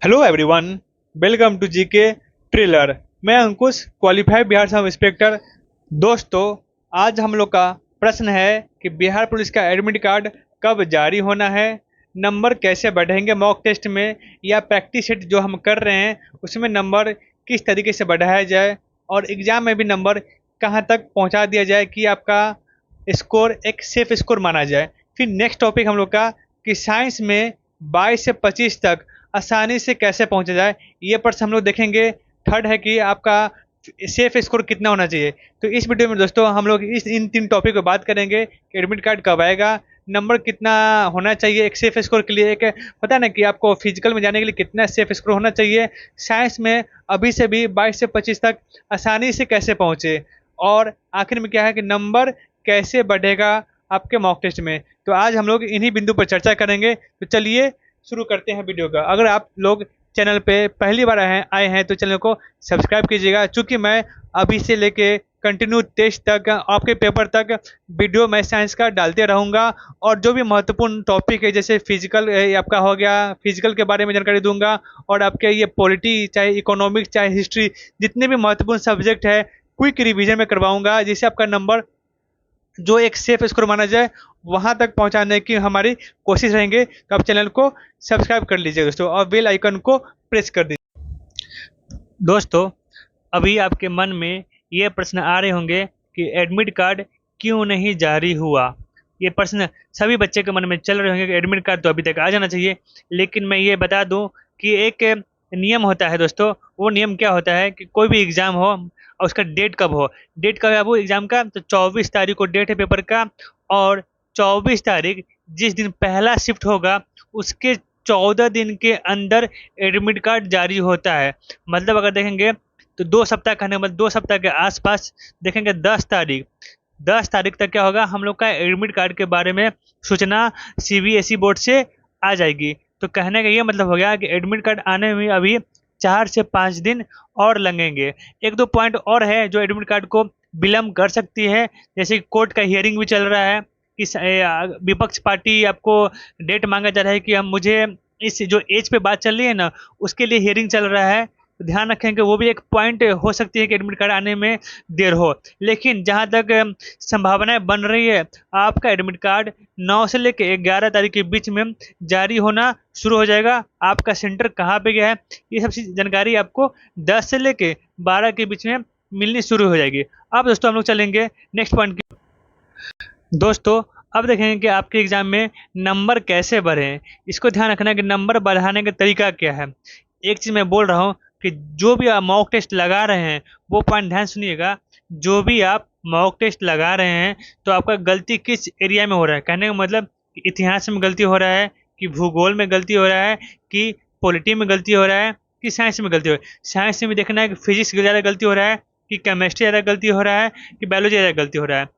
Hello everyone, welcome to GK trailer. मैं Ankush, qualified Bihar sub inspector. दोस्तों, आज हम लोग का प्रश्न है कि बिहार पुलिस का एडमिट कार्ड कब जारी होना है, नंबर कैसे बढ़ेंगे मॉक टेस्ट में, या प्रैक्टिस सेट जो हम कर रहे हैं उसमें नंबर किस तरीके से बढ़ाया जाए, और एग्ज़ाम में भी नंबर कहाँ तक पहुँचा दिया जाए कि आपका स्कोर एक सेफ स्कोर माना जाए। फिर नेक्स्ट टॉपिक हम लोग का कि साइंस में 22 से 25 तक आसानी से कैसे पहुंचा जाए, ये प्रश्न हम लोग देखेंगे। थर्ड है कि आपका सेफ स्कोर कितना होना चाहिए। तो इस वीडियो में दोस्तों हम लोग इन तीन टॉपिक पर बात करेंगे कि एडमिट कार्ड कब आएगा, नंबर कितना होना चाहिए एक सेफ स्कोर के लिए, एक पता है ना कि आपको फिजिकल में जाने के लिए कितना सेफ स्कोर होना चाहिए, साइंस में अभी से भी 22 से 25 तक आसानी से कैसे पहुंचे, और आखिर में क्या है कि नंबर कैसे बढ़ेगा आपके मॉक टेस्ट में। तो आज हम लोग इन्हीं बिंदु पर चर्चा करेंगे। तो चलिए शुरू करते हैं वीडियो का। अगर आप लोग चैनल पे पहली बार आए हैं तो चैनल को सब्सक्राइब कीजिएगा, चूँकि मैं अभी से लेके कंटिन्यू टेस्ट तक आपके पेपर तक वीडियो मैं साइंस का डालते रहूँगा, और जो भी महत्वपूर्ण टॉपिक है जैसे फिजिकल आपका हो गया, फिजिकल के बारे में जानकारी दूंगा, और आपके ये पॉलिटी चाहे इकोनॉमिक्स चाहे हिस्ट्री जितने भी महत्वपूर्ण सब्जेक्ट है क्विक रिवीजन में करवाऊंगा, जिससे आपका नंबर जो एक सेफ स्कोर माना जाए वहां तक पहुंचाने की हमारी कोशिश रहेंगे। तो आप चैनल को सब्सक्राइब कर लीजिए दोस्तों, और बेल आइकन को प्रेस कर दीजिए। दोस्तों, अभी आपके मन में ये प्रश्न आ रहे होंगे कि एडमिट कार्ड क्यों नहीं जारी हुआ। ये प्रश्न सभी बच्चे के मन में चल रहे होंगे कि एडमिट कार्ड तो अभी तक आ जाना चाहिए। लेकिन मैं ये बता दूं कि एक नियम होता है दोस्तों। वो नियम क्या होता है कि कोई भी एग्ज़ाम हो और उसका डेट कब हो, डेट कब है वो एग्ज़ाम का, तो 24 तारीख को डेट है पेपर का, और 24 तारीख जिस दिन पहला शिफ्ट होगा उसके 14 दिन के अंदर एडमिट कार्ड जारी होता है। मतलब अगर देखेंगे तो 2 सप्ताह कहने मतलब 2 सप्ताह के आसपास देखेंगे 10 तारीख तक क्या होगा, हम लोग का एडमिट कार्ड के बारे में सूचना सीबीएसई बोर्ड से आ जाएगी। तो कहने का ये मतलब हो गया कि एडमिट कार्ड आने में अभी 4 से 5 दिन और लगेंगे। एक दो पॉइंट और है जो एडमिट कार्ड को विलम्ब कर सकती है, जैसे कोर्ट का हियरिंग भी चल रहा है कि विपक्ष पार्टी आपको डेट मांगा जा रहा है कि हम मुझे इस जो एज पे बात चल रही है ना उसके लिए हियरिंग चल रहा है। तो ध्यान रखें कि वो भी एक पॉइंट हो सकती है कि एडमिट कार्ड आने में देर हो। लेकिन जहाँ तक संभावनाएं बन रही है, आपका एडमिट कार्ड 9 से लेकर 11 तारीख के बीच में जारी होना शुरू हो जाएगा। आपका सेंटर कहाँ पे गया है ये सब चीज़ जानकारी आपको 10 से लेकर 12 के बीच में मिलनी शुरू हो जाएगी। अब दोस्तों हम लोग चलेंगे नेक्स्ट पॉइंट की। दोस्तों, अब देखेंगे कि आपके एग्जाम में नंबर कैसे बढ़े। इसको ध्यान रखना है कि नंबर बढ़ाने का तरीका क्या है। एक चीज़ मैं बोल रहा हूँ कि जो भी आप मॉक टेस्ट लगा रहे हैं वो पॉइंट ध्यान सुनिएगा। जो भी आप मॉक टेस्ट लगा रहे हैं तो आपका गलती किस एरिया में हो रहा है, कहने का मतलब कि इतिहास में गलती हो रहा है, कि भूगोल में गलती हो रहा है, कि पॉलिटी में गलती हो रहा है, कि साइंस में गलती हो रहा है। साइंस में देखना है कि फिजिक्स ज़्यादा गलती हो रहा है, कि केमिस्ट्री ज़्यादा गलती हो रहा है, कि बायोलॉजी ज़्यादा गलती हो रहा है।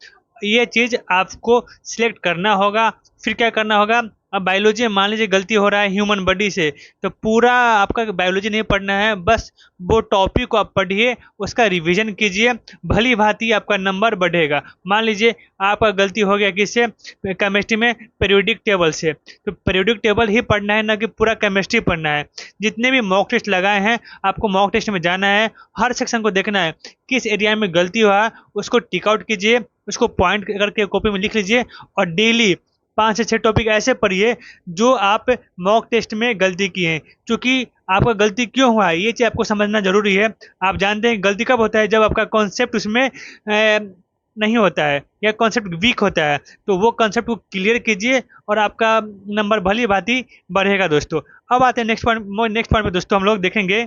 ये चीज़ आपको सिलेक्ट करना होगा। फिर क्या करना होगा, अब बायोलॉजी में मान लीजिए गलती हो रहा है ह्यूमन बॉडी से, तो पूरा आपका बायोलॉजी नहीं पढ़ना है, बस वो टॉपिक को आप पढ़िए, उसका रिवीजन कीजिए, भली भांति आपका नंबर बढ़ेगा। मान लीजिए आपका गलती हो गया किससे, केमिस्ट्री में पीरियोडिक टेबल से, तो पीरियोडिक टेबल ही पढ़ना है, ना कि पूरा केमिस्ट्री पढ़ना है। जितने भी मॉक टेस्ट लगाए हैं आपको मॉक टेस्ट में जाना है, हर सेक्शन को देखना है किस एरिया में गलती हुआ, उसको टिक आउट कीजिए, उसको पॉइंट करके कॉपी में लिख लीजिए, और डेली 5 से 6 टॉपिक ऐसे पढ़िए जो आप मॉक टेस्ट में गलती की हैं। क्योंकि आपका गलती क्यों हुआ है ये चीज़ आपको समझना जरूरी है। आप जानते हैं गलती कब होता है, जब आपका कॉन्सेप्ट उसमें नहीं होता है या कॉन्सेप्ट वीक होता है, तो वो कॉन्सेप्ट को क्लियर कीजिए और आपका नंबर भली भांति बढ़ेगा दोस्तों। अब आते हैं नेक्स्ट पॉइंट पे दोस्तों। हम लोग देखेंगे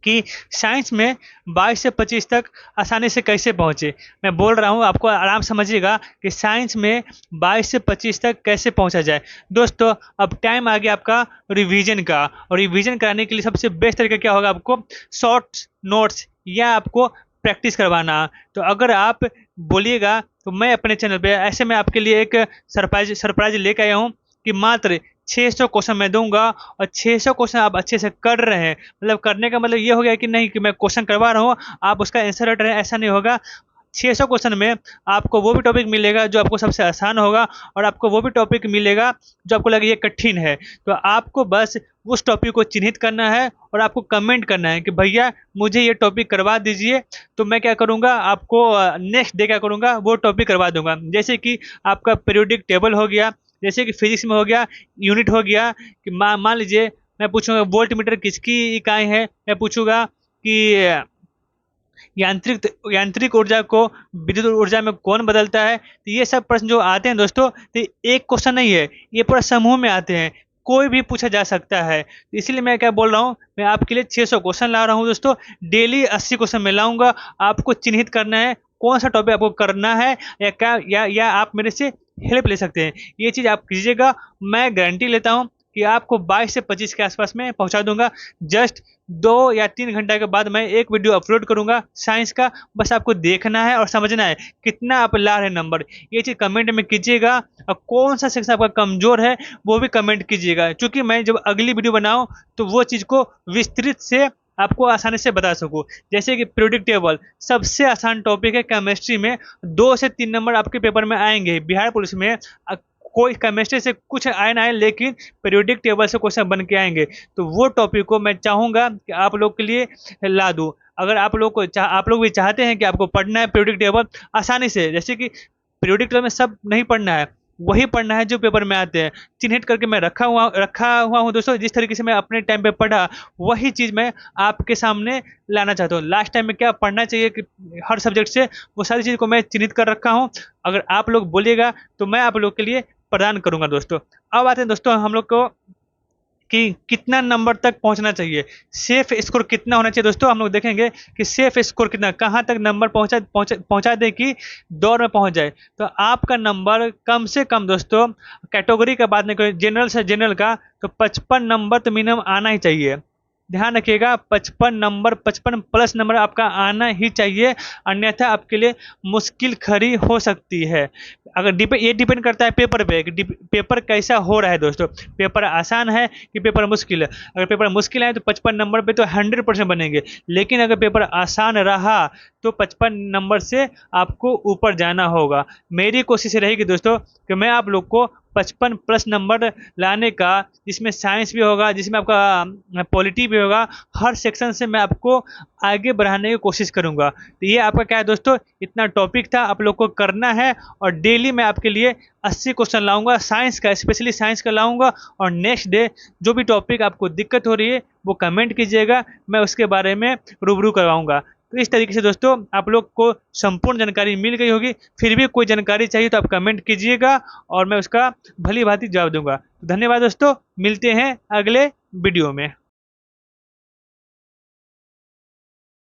कि साइंस में 22 से 25 तक आसानी से कैसे पहुँचे। मैं बोल रहा हूँ, आपको आराम समझिएगा कि साइंस में 22 से 25 तक कैसे पहुँचा जाए। दोस्तों, अब टाइम आ गया आपका रिवीजन का, और रिवीजन कराने के लिए सबसे बेस्ट तरीका क्या होगा, आपको शॉर्ट नोट्स या आपको प्रैक्टिस करवाना। तो अगर आप बोलिएगा तो मैं अपने चैनल पे ऐसे में आपके लिए एक सरप्राइज लेकर आया हूँ कि मात्र 600 क्वेश्चन मैं दूंगा, और 600 क्वेश्चन आप अच्छे से कर रहे हैं, मतलब करने का मतलब ये हो गया कि नहीं कि मैं क्वेश्चन करवा रहा हूँ आप उसका आंसर रट रहे हैं, ऐसा नहीं होगा। 600 क्वेश्चन में आपको वो भी टॉपिक मिलेगा जो आपको सबसे आसान होगा, और आपको वो भी टॉपिक मिलेगा जो आपको लगे ये कठिन है। तो आपको बस उस टॉपिक को चिन्हित करना है और आपको कमेंट करना है कि भैया मुझे ये टॉपिक करवा दीजिए। तो मैं क्या करूँगा, आपको नेक्स्ट डे क्या करूँगा, वो टॉपिक करवा दूंगा। जैसे कि आपका पीरियोडिक टेबल हो गया, जैसे कि फिजिक्स में हो गया, यूनिट हो गया कि मान लीजिए मैं पूछूंगा वोल्ट मीटर किसकी इकाई है, मैं पूछूंगा कि यांत्रिक यांत्रिक ऊर्जा को विद्युत ऊर्जा में कौन बदलता है। तो ये सब प्रश्न जो आते हैं दोस्तों, तो एक क्वेश्चन नहीं है, ये पूरा समूह में आते हैं, कोई भी पूछा जा सकता है। इसलिए मैं क्या बोल रहा हूँ, मैं आपके लिए 600 क्वेश्चन ला रहा हूँ दोस्तों, डेली 80 क्वेश्चन मैं लाऊंगा। आपको चिन्हित करना है कौन सा टॉपिक आपको करना है, या क्या या आप मेरे से हेल्प ले सकते हैं। ये चीज़ आप कीजिएगा, मैं गारंटी लेता हूँ कि आपको 22 से 25 के आसपास में पहुंचा दूंगा। जस्ट 2 या 3 घंटे के बाद मैं एक वीडियो अपलोड करूंगा साइंस का, बस आपको देखना है और समझना है कितना आप ला रहे हैं नंबर। ये चीज़ कमेंट में कीजिएगा, और कौन सा सेक्शन आपका कमज़ोर है वो भी कमेंट कीजिएगा, क्योंकि मैं जब अगली वीडियो बनाऊँ तो वो चीज़ को विस्तृत से आपको आसानी से बता सकूँ। जैसे कि पीरियोडिक टेबल सबसे आसान टॉपिक है केमिस्ट्री में, 2 से 3 नंबर आपके पेपर में आएंगे। बिहार पुलिस में कोई केमिस्ट्री से कुछ आए ना आए, लेकिन पीरियोडिक टेबल से क्वेश्चन बन के आएंगे। तो वो टॉपिक को मैं चाहूँगा कि आप लोग के लिए ला दूँ। अगर आप लोग भी चाहते हैं कि आपको पढ़ना है पीरियोडिक टेबल आसानी से, जैसे कि पीरियोडिक टेबल में सब नहीं पढ़ना है, वही पढ़ना है जो पेपर में आते हैं, चिन्हित करके मैं रखा हुआ हूँ दोस्तों। जिस तरीके से मैं अपने टाइम पे पढ़ा, वही चीज़ मैं आपके सामने लाना चाहता हूँ। लास्ट टाइम में क्या पढ़ना चाहिए कि हर सब्जेक्ट से, वो सारी चीज़ को मैं चिन्हित कर रखा हूँ। अगर आप लोग बोलिएगा तो मैं आप लोग के लिए प्रदान करूंगा दोस्तों। अब आते हैं दोस्तों हम लोग को कि कितना नंबर तक पहुंचना चाहिए, सेफ स्कोर कितना होना चाहिए। दोस्तों हम लोग देखेंगे कि सेफ स्कोर कितना, कहां तक नंबर पहुंचा दे कि दौर में पहुंच जाए। तो आपका नंबर कम से कम दोस्तों, कैटेगरी का बात नहीं करें, जनरल से जनरल का, तो 55 नंबर तो मिनिमम आना ही चाहिए। ध्यान रखिएगा, 55 नंबर, 55 प्लस नंबर आपका आना ही चाहिए, अन्यथा आपके लिए मुश्किल खड़ी हो सकती है। अगर ये डिपेंड करता है पेपर पे कि पेपर कैसा हो रहा है दोस्तों, पेपर आसान है कि पेपर मुश्किल है। अगर पेपर मुश्किल है तो 55 नंबर पे तो 100% बनेंगे, लेकिन अगर पेपर आसान रहा तो 55 नंबर से आपको ऊपर जाना होगा। मेरी कोशिश रहेगी दोस्तों कि मैं आप लोग को 55 प्लस नंबर लाने का, जिसमें साइंस भी होगा, जिसमें आपका पॉलिटी भी होगा, हर सेक्शन से मैं आपको आगे बढ़ाने की कोशिश करूंगा। तो ये आपका क्या है दोस्तों, इतना टॉपिक था, आप लोग को करना है। और डेली मैं आपके लिए 80 क्वेश्चन लाऊंगा साइंस का, स्पेशली साइंस का लाऊंगा। और नेक्स्ट डे जो भी टॉपिक आपको दिक्कत हो रही है वो कमेंट कीजिएगा, मैं उसके बारे में रूबरू करवाऊंगा। तो इस तरीके से दोस्तों आप लोग को संपूर्ण जानकारी मिल गई होगी। फिर भी कोई जानकारी चाहिए तो आप कमेंट कीजिएगा और मैं उसका भली भांति जवाब दूंगा। तो धन्यवाद दोस्तों, मिलते हैं अगले वीडियो में।